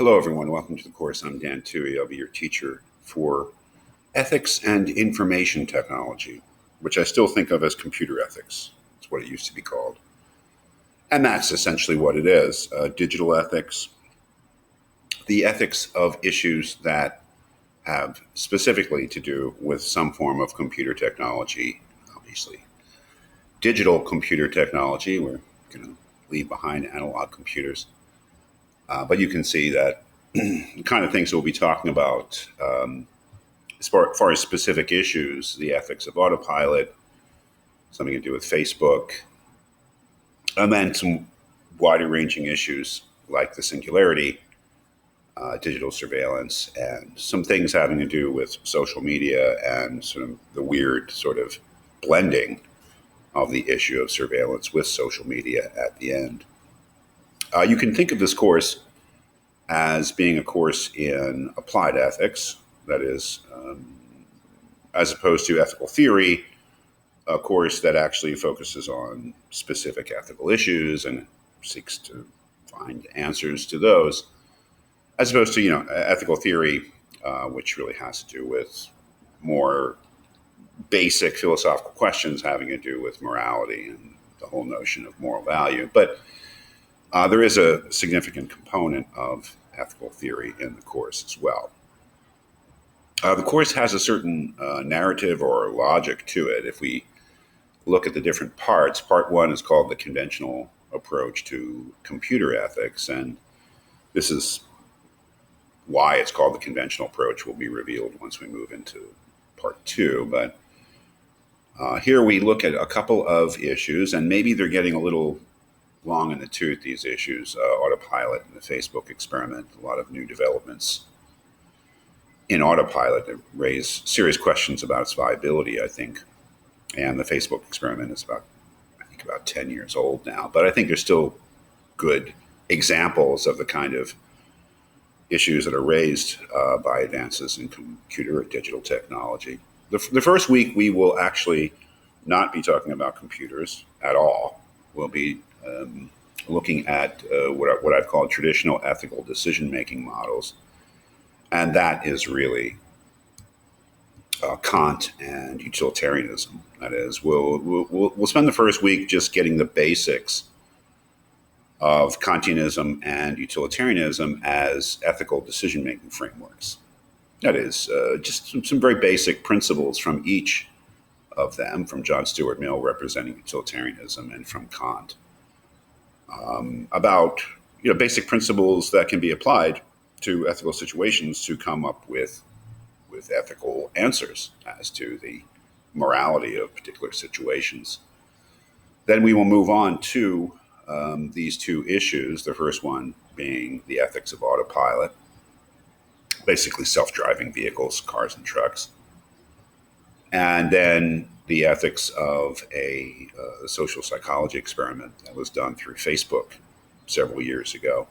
Hello, everyone. Welcome to the course. I'm Dan Tui. I'll be your teacher for ethics and information technology, which I still think of as computer ethics. It's what it used to be called. And that's essentially what it is. Digital ethics, the ethics of issues that have specifically to do with some form of computer technology, obviously. Digital computer technology, we're going to leave behind analog computers. But you can see that the kind of things we'll be talking about as far as specific issues, the ethics of autopilot, something to do with Facebook, and then some wider ranging issues like the singularity, digital surveillance, and some things having to do with social media and sort of the weird sort of blending of the issue of surveillance with social media at the end. You can think of this course as being a course in applied ethics, that is, as opposed to ethical theory, a course that actually focuses on specific ethical issues and seeks to find answers to those, as opposed to ethical theory, which really has to do with more basic philosophical questions having to do with morality and the whole notion of moral value. But there is a significant component of ethical theory in the course as well. The course has a certain narrative or logic to it. If we look at the different parts, part one is called the conventional approach to computer ethics, and this is why it's called the conventional approach will be revealed once we move into part two. But here we look at a couple of issues, and maybe they're getting a little long in the tooth, these issues, autopilot and the Facebook experiment, a lot of new developments in autopilot that raise serious questions about its viability, I think. And the Facebook experiment is about 10 years old now. But I think there's still good examples of the kind of issues that are raised by advances in computer or digital technology. The first week, we will actually not be talking about computers at all. We'll be looking at what I've called traditional ethical decision-making models. And that is really Kant and utilitarianism. That is, we'll spend the first week just getting the basics of Kantianism and utilitarianism as ethical decision-making frameworks. That is, just some very basic principles from each of them, from John Stuart Mill representing utilitarianism and from Kant, about basic principles that can be applied to ethical situations to come up with ethical answers as to the morality of particular situations. Then we will move on to these two issues, the first one being the ethics of autopilot, basically self-driving vehicles, cars and trucks, and then the ethics of a social psychology experiment that was done through Facebook several years ago.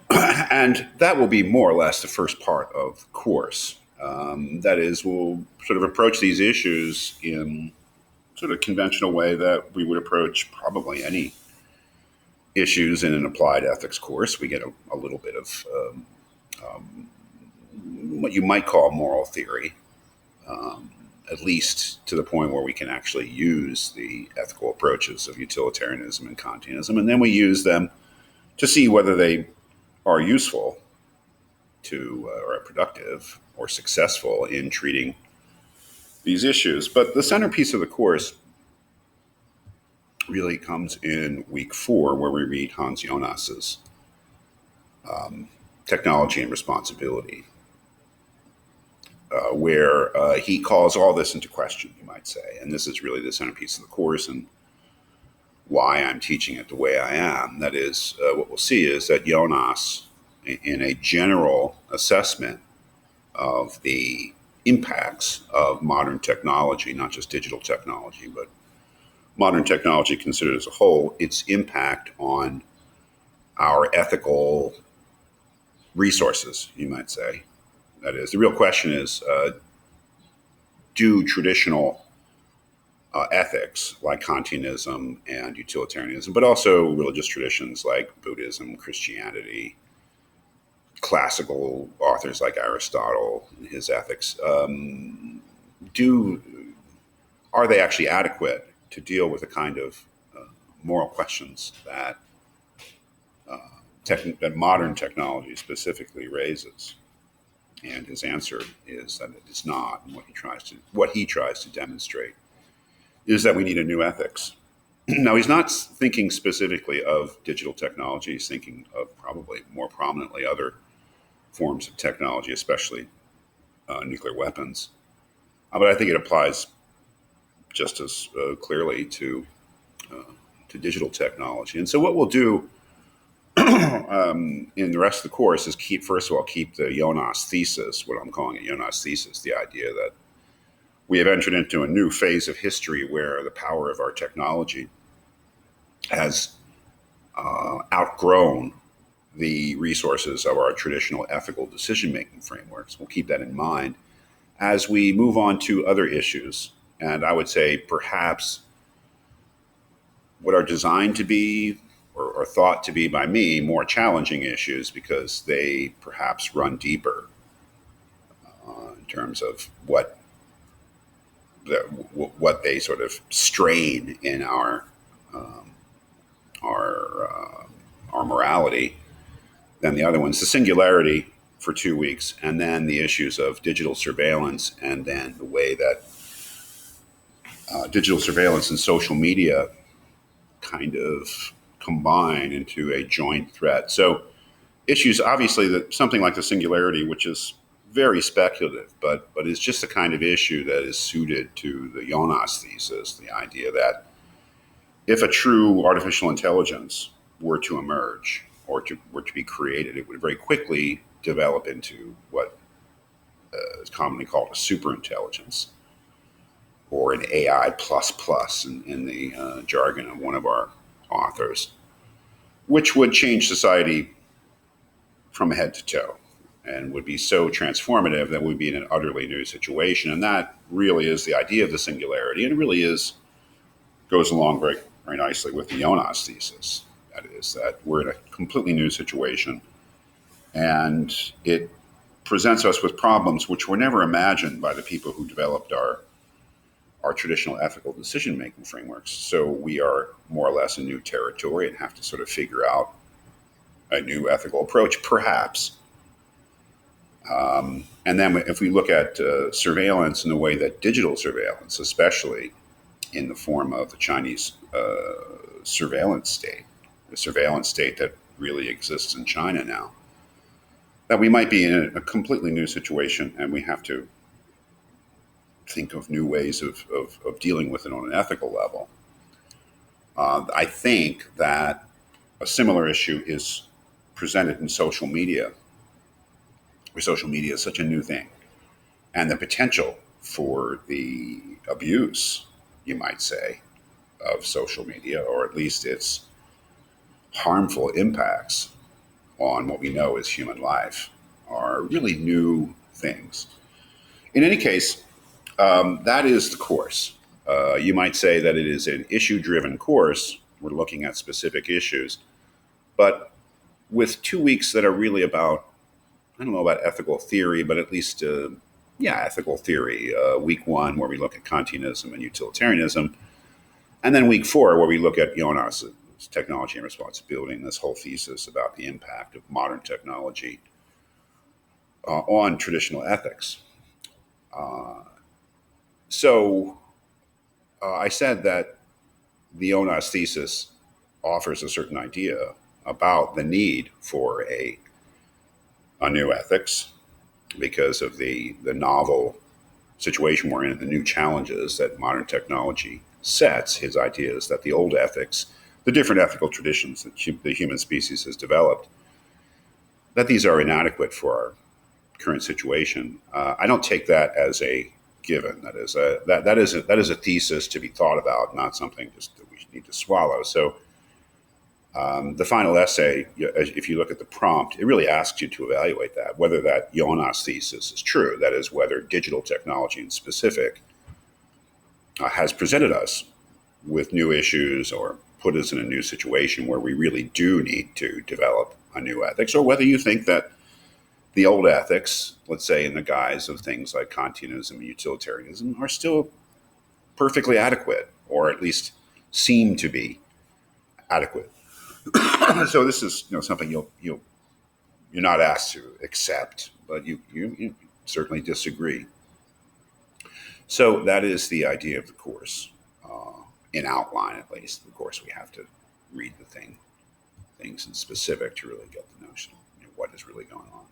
And that will be more or less the first part of the course. That is, we'll sort of approach these issues in sort of conventional way that we would approach probably any issues in an applied ethics course. We get a little bit of what you might call moral theory, at least to the point where we can actually use the ethical approaches of utilitarianism and Kantianism, and then we use them to see whether they are useful to or productive or successful in treating these issues. But the centerpiece of the course really comes in week 4, where we read Hans Jonas's Technology and Responsibility, where he calls all this into question, you might say. And this is really the centerpiece of the course and why I'm teaching it the way I am. That is, what we'll see is that Jonas, in a general assessment of the impacts of modern technology, not just digital technology, but modern technology considered as a whole, its impact on our ethical resources, you might say. That is, the real question is, do traditional ethics like Kantianism and utilitarianism, but also religious traditions like Buddhism, Christianity, classical authors like Aristotle and his ethics. Do Are they actually adequate to deal with the kind of moral questions that that modern technology specifically raises? And his answer is that it is not. And what he tries to demonstrate is that we need a new ethics. Now, he's not thinking specifically of digital technology. He's thinking of probably more prominently other forms of technology, especially nuclear weapons. But I think it applies just as clearly to digital technology. And so, what we'll do in the rest of the course is first of all, keep the Jonas thesis, what I'm calling a Jonas thesis, the idea that we have entered into a new phase of history where the power of our technology has outgrown the resources of our traditional ethical decision-making frameworks. We'll keep that in mind as we move on to other issues. And I would say perhaps what are designed to be or thought to be by me more challenging issues because they perhaps run deeper in terms of what they sort of strain in our morality than the other ones. The singularity for 2 weeks, and then the issues of digital surveillance, and then the way that digital surveillance and social media kind of combine into a joint threat. So issues, obviously, that something like the singularity, which is very speculative, but is just the kind of issue that is suited to the Jonas thesis, the idea that if a true artificial intelligence were to emerge or were to be created, it would very quickly develop into what is commonly called a superintelligence, or an AI plus plus in the jargon of one of our authors, which would change society from head to toe and would be so transformative that we'd be in an utterly new situation. And that really is the idea of the singularity. And it really goes along very, very nicely with the Jonas thesis. That is that we're in a completely new situation, and it presents us with problems which were never imagined by the people who developed our traditional ethical decision-making frameworks. So we are more or less in new territory and have to sort of figure out a new ethical approach, perhaps. And then if we look at surveillance in the way that digital surveillance, especially in the form of the Chinese surveillance state, the surveillance state that really exists in China now, that we might be in a completely new situation, and we have to think of new ways of dealing with it on an ethical level. I think that a similar issue is presented in social media, where social media is such a new thing, and the potential for the abuse, you might say, of social media, or at least its harmful impacts on what we know as human life, are really new things. In any case, that is the course. You might say that it is an issue-driven course. We're looking at specific issues, but with 2 weeks that are really about, I don't know about ethical theory, but at least, ethical theory. Week 1, where we look at Kantianism and utilitarianism, and then week 4, where we look at Jonas' technology and responsibility, and this whole thesis about the impact of modern technology on traditional ethics. So I said that the Jonas thesis offers a certain idea about the need for a new ethics because of the novel situation we're in, the new challenges that modern technology sets. His idea is that the old ethics, the different ethical traditions that the human species has developed, that these are inadequate for our current situation. I don't take that as a given. That is a thesis to be thought about, not something just that we need to swallow. So the final essay, if you look at the prompt, it really asks you to evaluate that, whether that Jonas thesis is true. That is, whether digital technology in specific has presented us with new issues or put us in a new situation where we really do need to develop a new ethics, or whether you think that the old ethics, let's say in the guise of things like Kantianism and utilitarianism, are still perfectly adequate, or at least seem to be adequate. So this is something you're not asked to accept, but you certainly disagree. So that is the idea of the course, in outline at least. Of course, we have to read things in specific to really get the notion of what is really going on.